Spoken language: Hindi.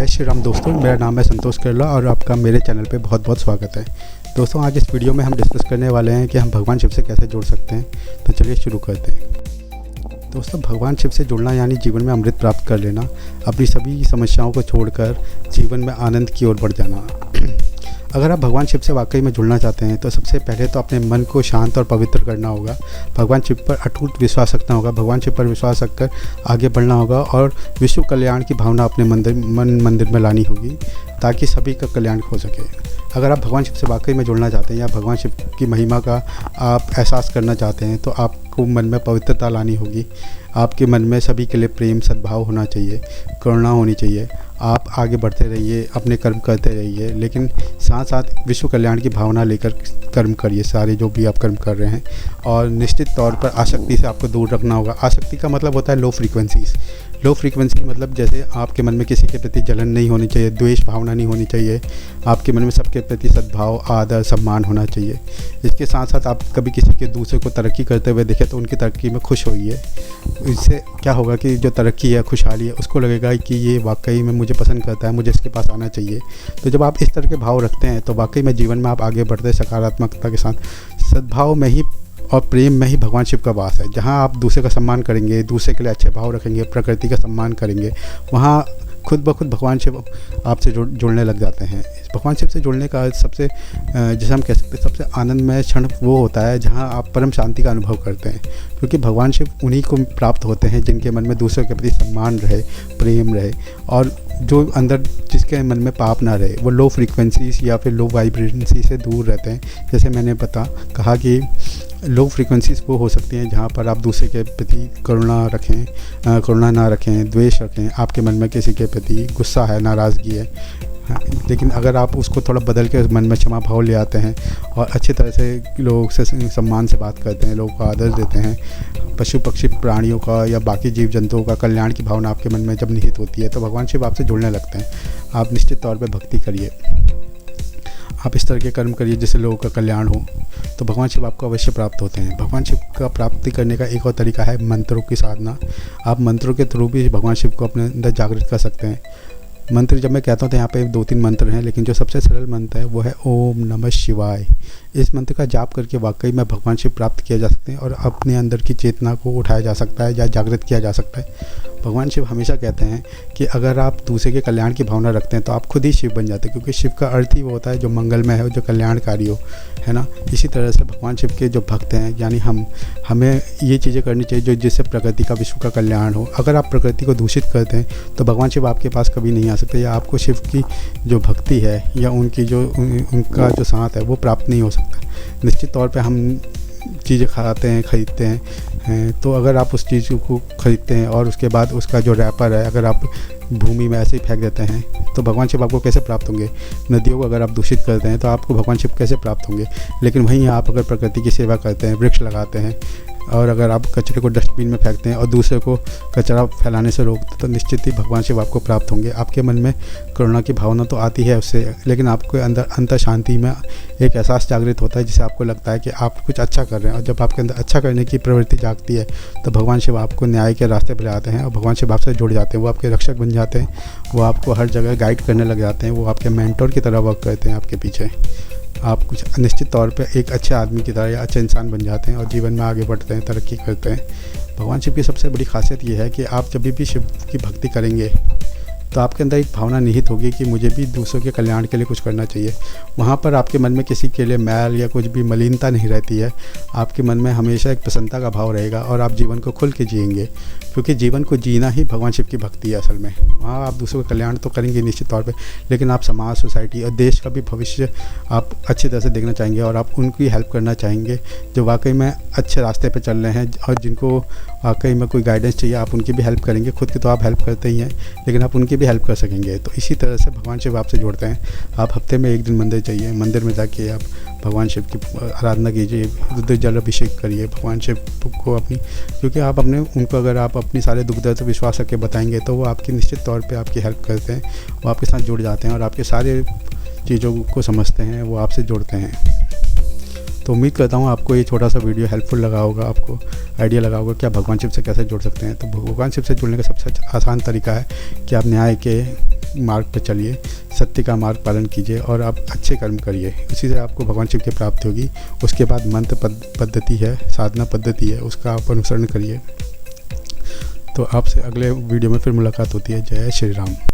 जय श्री राम दोस्तों, मेरा नाम है संतोष केरला और आपका मेरे चैनल पे बहुत बहुत स्वागत है। दोस्तों, आज इस वीडियो में हम डिस्कस करने वाले हैं कि हम भगवान शिव से कैसे जुड़ सकते हैं। तो चलिए शुरू करते हैं। दोस्तों, भगवान शिव से जुड़ना यानी जीवन में अमृत प्राप्त कर लेना, अपनी सभी समस्याओं को छोड़कर जीवन में आनंद की ओर बढ़ जाना। अगर आप भगवान शिव से वाकई में जुड़ना चाहते हैं तो सबसे पहले तो अपने मन को शांत और पवित्र करना होगा। भगवान शिव पर अटूट विश्वास रखना होगा। भगवान शिव पर विश्वास रखकर आगे बढ़ना होगा और विश्व कल्याण की भावना अपने मंदिर में लानी होगी ताकि सभी का कल्याण हो सके। अगर आप भगवान शिव से वाकई में जुड़ना चाहते हैं या भगवान शिव की महिमा का आप एहसास करना चाहते हैं तो आपको मन में पवित्रता लानी होगी। आपके मन में सभी के लिए प्रेम सद्भाव होना चाहिए, करुणा होनी चाहिए। आप आगे बढ़ते रहिए, अपने कर्म करते रहिए, लेकिन साथ साथ विश्व कल्याण की भावना लेकर कर्म करिए, सारे जो भी आप कर्म कर रहे हैं। और निश्चित तौर पर आसक्ति से आपको दूर रखना होगा। आसक्ति का मतलब होता है लो फ्रीक्वेंसीज़। लो फ्रीक्वेंसी मतलब जैसे आपके मन में किसी के प्रति जलन नहीं होनी चाहिए, द्वेष भावना नहीं होनी चाहिए। आपके मन में सबके प्रति सद्भाव, आदर, सम्मान होना चाहिए। इसके साथ साथ आप कभी किसी के दूसरे को तरक्की करते हुए देखें तो उनकी तरक्की में खुश होइए। इससे क्या होगा कि जो तरक्की है, खुशहाली है, उसको लगेगा कि ये वाकई में मुझे पसंद करता है, मुझे इसके पास आना चाहिए। तो जब आप इस तरह के भाव रखते हैं तो वाकई में जीवन में आप आगे बढ़ते हैं सकारात्मकता के साथ। सद्भाव में ही और प्रेम में ही भगवान शिव का वास है। जहाँ आप दूसरे का सम्मान करेंगे, दूसरे के लिए अच्छे भाव रखेंगे, प्रकृति का सम्मान करेंगे, वहाँ खुद ब खुद भगवान शिव आपसे जुड़ने लग जाते हैं। भगवान शिव से जुड़ने का सबसे जैसे हम कह सकते हैं सबसे आनंदमय क्षण वो होता है जहाँ आप परम शांति का अनुभव करते हैं, क्योंकि भगवान शिव उन्हीं को प्राप्त होते हैं जिनके मन में दूसरों के प्रति सम्मान रहे, प्रेम रहे, और जो अंदर जिसके मन में पाप ना रहे, वो लो फ्रीक्वेंसीज या फिर लो वाइब्रेंसी से दूर रहते हैं। जैसे मैंने कहा कि लो फ्रीक्वेंसीज वो हो सकती हैं जहाँ पर आप दूसरे के प्रति करुणा ना रखें, द्वेष रखें, आपके मन में किसी के प्रति गुस्सा है, नाराज़गी है। लेकिन अगर आप उसको थोड़ा बदल के मन में क्षमा भाव ले आते हैं और अच्छी तरह से लोगों से सम्मान से बात करते हैं, लोगों को आदर देते हैं, पशु पक्षी प्राणियों का या बाकी जीव जंतुओं का कल्याण की भावना आपके मन में जब निहित होती है तो भगवान शिव आपसे जुड़ने लगते हैं। आप निश्चित तौर पर भक्ति करिए, आप इस तरह के कर्म करिए जिससे लोगों का कल्याण हो, तो भगवान शिव आपको अवश्य प्राप्त होते हैं। भगवान शिव का प्राप्ति करने का एक और तरीका है मंत्रों की साधना। आप मंत्रों के थ्रू भी भगवान शिव को अपने अंदर जागृत कर सकते हैं। मंत्र जब मैं कहता हूँ तो यहाँ पे 2-3 मंत्र हैं, लेकिन जो सबसे सरल मंत्र है वो है ओम नमः शिवाय। इस मंत्र का जाप करके वाकई में भगवान शिव प्राप्त किया जा सकते हैं और अपने अंदर की चेतना को उठाया जा सकता है या जागृत किया जा सकता है। भगवान शिव हमेशा कहते हैं कि अगर आप दूसरे के कल्याण की भावना रखते हैं तो आप खुद ही शिव बन जाते हैं, क्योंकि शिव का अर्थ ही वो होता है जो मंगलमय है, जो कल्याणकारी हो, है ना। इसी तरह से भगवान शिव के जो भक्त हैं, यानी हमें ये चीज़ें करनी चाहिए जो जिससे प्रकृति का, विश्व का कल्याण हो। अगर आप प्रकृति को दूषित करते हैं तो भगवान शिव आपके पास कभी नहीं आ सकते, या आपको शिव की जो भक्ति है या उनकी जो उनका जो साथ है वो प्राप्त नहीं हो सकता। निश्चित तौर पे हम चीज़ें खाते हैं, खरीदते हैं, तो अगर आप उस चीज़ को खरीदते हैं और उसके बाद उसका जो रैपर है अगर आप भूमि में ऐसे ही फेंक देते हैं तो भगवान शिव आपको कैसे प्राप्त होंगे। नदियों को अगर आप दूषित करते हैं तो आपको भगवान शिव कैसे प्राप्त होंगे। लेकिन वहीं आप अगर प्रकृति की सेवा करते हैं, वृक्ष लगाते हैं, और अगर आप कचरे को डस्टबिन में फेंकते हैं और दूसरे को कचरा फैलाने से रोकते तो निश्चित ही भगवान शिव आपको प्राप्त होंगे। आपके मन में करुणा की भावना तो आती है उससे, लेकिन आपको अंतर शांति में एक एहसास जागृत होता है जिससे आपको लगता है कि आप कुछ अच्छा कर रहे हैं। और जब आपके अंदर अच्छा करने की प्रवृत्ति जागती है तो भगवान शिव आपको न्याय के रास्ते पर आते हैं और भगवान शिव आपसे जुड़ जाते हैं। वो आपके रक्षक बन जाते हैं, वो आपको हर जगह गाइड करने लग जाते हैं, वो आपके मेंटोर की तरह वर्क करते हैं आपके पीछे। आप कुछ निश्चित तौर पे एक अच्छे आदमी की तरह या अच्छे इंसान बन जाते हैं और जीवन में आगे बढ़ते हैं, तरक्की करते हैं। भगवान शिव की सबसे बड़ी खासियत ये है कि आप जब भी शिव की भक्ति करेंगे तो आपके अंदर एक भावना निहित होगी कि मुझे भी दूसरों के कल्याण के लिए कुछ करना चाहिए। वहाँ पर आपके मन में किसी के लिए मैल या कुछ भी मलिनता नहीं रहती है। आपके मन में हमेशा एक प्रसन्नता का भाव रहेगा और आप जीवन को खुल के जिएंगे, क्योंकि जीवन को जीना ही भगवान शिव की भक्ति है असल में। वहाँ आप दूसरों का कल्याण तो करेंगे निश्चित तौर पे, लेकिन आप समाज, सोसाइटी और देश का भी भविष्य आप अच्छी तरह से देखना चाहेंगे और आप उनकी हेल्प करना चाहेंगे जो वाकई में अच्छे रास्ते पर चल रहे हैं और जिनको वाकई में कोई गाइडेंस चाहिए। आप उनकी भी हेल्प करेंगे, खुद की तो आप हेल्प करते ही हैं, लेकिन आप उनकी भी हेल्प कर सकेंगे। तो इसी तरह से भगवान शिव आपसे जोड़ते हैं। आप हफ्ते में 1 दिन मंदिर जाइए, मंदिर में जाके आप भगवान शिव की आराधना कीजिए, रुद्र जल अभिषेक करिए भगवान शिव को अपनी, क्योंकि आप उनको अगर आप अपनी सारे दुख दर्द विश्वास करके बताएंगे तो वो आपकी निश्चित तौर पे आपकी हेल्प करते हैं, वो आपके साथ जुड़ जाते हैं और आपके सारे चीज़ों को समझते हैं, वो आपसे जुड़ते हैं। तो उम्मीद करता हूँ आपको ये छोटा सा वीडियो हेल्पफुल लगा होगा, आपको आइडिया लगा होगा कि आप भगवान शिव से कैसे जुड़ सकते हैं। तो भगवान शिव से जुड़ने का सबसे आसान तरीका है कि आप न्याय के मार्ग पर चलिए, सत्य का मार्ग पालन कीजिए और आप अच्छे कर्म करिए। इसी से आपको भगवान शिव की प्राप्ति होगी। उसके बाद मंत्र पद्धति है, साधना पद्धति है, उसका आप अनुसरण करिए। तो आपसे अगले वीडियो में फिर मुलाकात होती है। जय श्री राम।